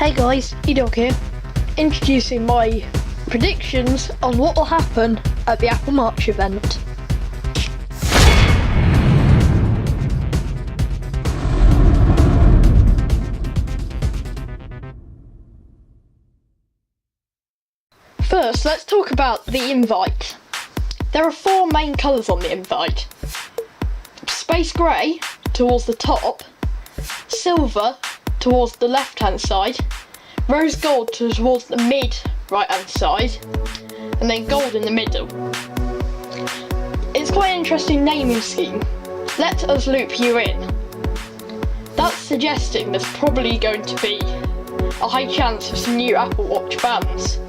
Hey guys, EDog here, introducing my predictions on what will happen at the Apple March event. First, let's talk about the invite. There are four main colours on the invite. Space grey towards the top, silver towards the left hand side, rose gold towards the mid right hand side, and then gold in the middle. It's quite an interesting naming scheme. Let us loop you in. That's suggesting there's probably going to be a high chance of some new Apple Watch bands.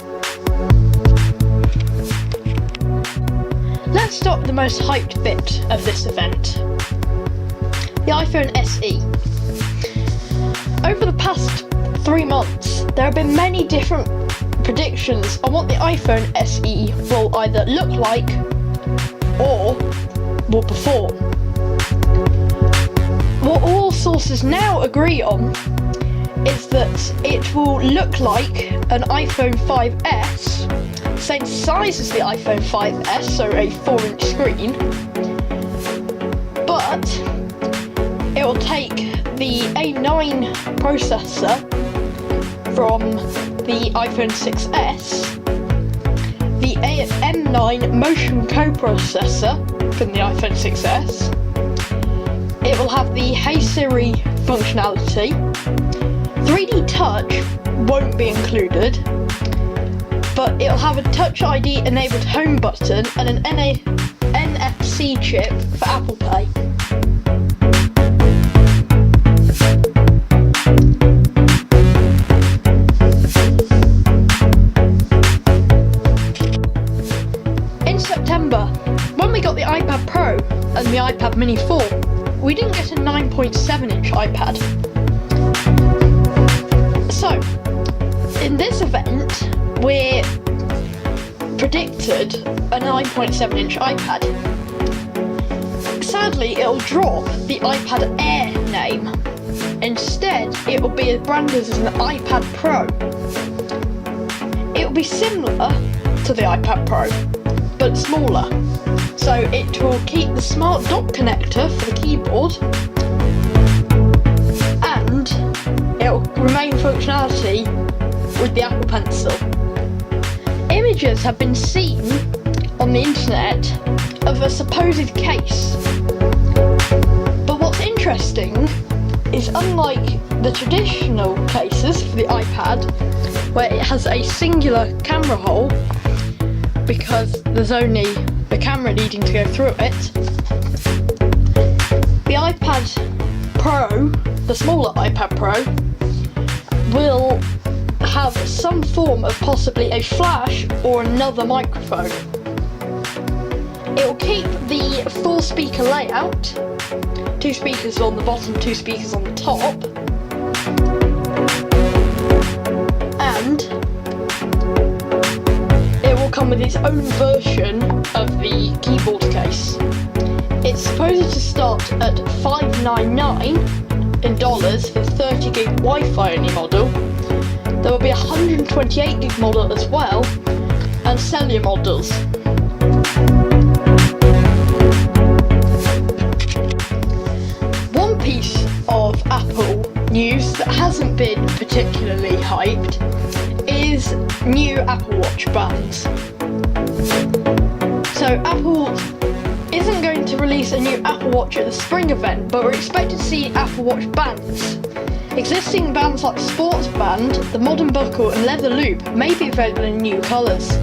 Let's start with the most hyped bit of this event, the iPhone SE. Over the past 3 months, there have been many different predictions on what the iPhone SE will either look like or will perform. What all sources now agree on is that it will look like an iPhone 5S, same size as the iPhone 5S, so a 4-inch screen, but it will take the A9 processor from the iPhone 6S, the M9 motion coprocessor from the iPhone 6S, it will have the Hey Siri functionality, 3D Touch won't be included, but it'll have a Touch ID enabled home button and an NFC chip for Apple Pay. In September, when we got the iPad Pro and the iPad Mini 4, we didn't get a 9.7-inch iPad. So, in this event, we're predicted a 9.7-inch iPad. Sadly, it'll drop the iPad Air name. Instead, it will be branded as an iPad Pro. It will be similar to the iPad Pro, but smaller. So it will keep the smart dock connector for the keyboard, and it will remain functionality with the Apple Pencil. Images have been seen on the internet of a supposed case. But what's interesting is, unlike the traditional cases for the iPad, where it has a singular camera hole because there's only the camera needing to go through it, the iPad Pro, the smaller iPad Pro, will have some form of possibly a flash or another microphone. It will keep the 4-speaker layout, 2 speakers on the bottom, 2 speakers on the top, and it will come with its own version of the keyboard case. It's supposed to start at $599 in dollars for 30 gig Wi-Fi only model. There will be a 128 gig model as well, and cellular models. One piece of Apple news that hasn't been particularly hyped is new Apple Watch bands. So Apple isn't going to release a new Apple Watch at the spring event, but we're expected to see Apple Watch bands. Existing bands like the Sports Band, the Modern Buckle and Leather Loop may be available in new colours.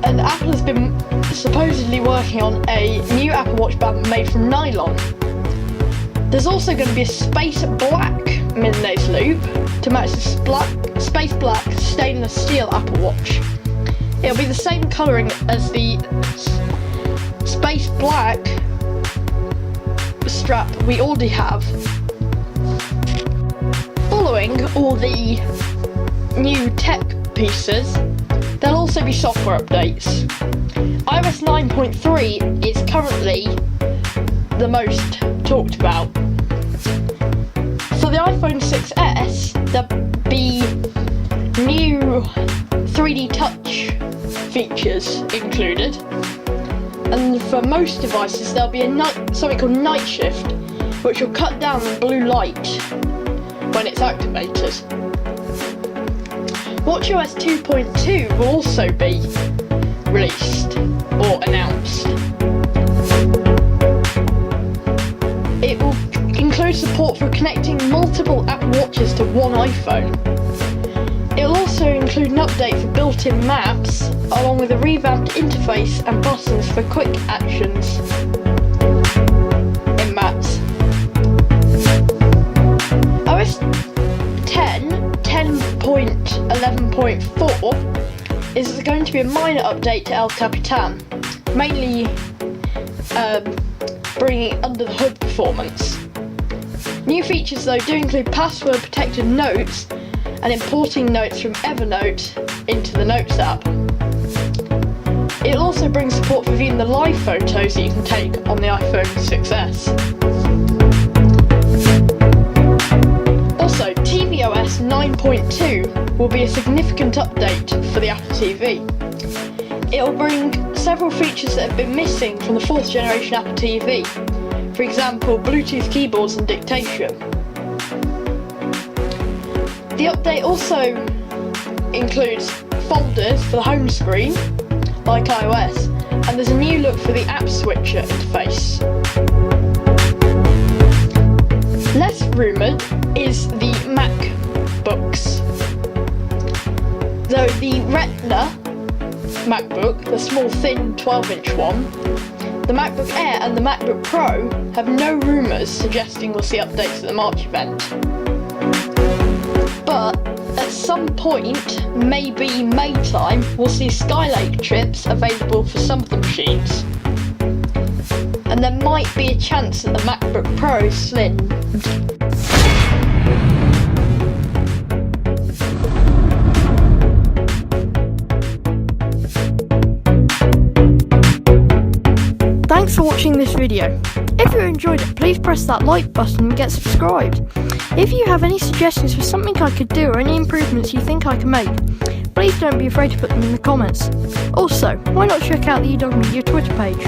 And Apple has been supposedly working on a new Apple Watch band made from nylon. There's also going to be a space black midnose loop to match the space black stainless steel Apple Watch. It'll be the same colouring as the space black strap we already have. Following all the new tech pieces, there'll also be software updates. iOS 9.3 is currently the most talked about. For the iPhone 6S, there features included, and for most devices there'll be something called night shift, which will cut down the blue light when it's activated. watchOS 2.2 will also be released or announced. It will include support for connecting multiple Apple Watches to one iPhone. It will also include an update for built-in maps, along with a revamped interface and buttons for quick actions in maps. OS 10.11.4 is going to be a minor update to El Capitan, mainly bringing under the hood performance. New features though do include password protected notes and importing notes from Evernote into the Notes app. It also brings support for viewing the live photos that you can take on the iPhone 6s. Also, tvOS 9.2 will be a significant update for the Apple TV. It will bring several features that have been missing from the 4th generation Apple TV, for example Bluetooth keyboards and dictation. The update also includes folders for the home screen, like iOS, and there's a new look for the app switcher interface. Less rumoured is the MacBooks. Though the Retina MacBook, the small thin 12-inch one, the MacBook Air and the MacBook Pro have no rumours suggesting we'll see updates at the March event. But at some point, maybe May time, we'll see Skylake chips available for some of the machines. And there might be a chance that the MacBook Pro is slim. Thanks for watching this video. If you enjoyed it, please press that like button and get subscribed. If you have any suggestions for something I could do or any improvements you think I can make, please don't be afraid to put them in the comments. Also, why not check out the EDog Media Twitter page.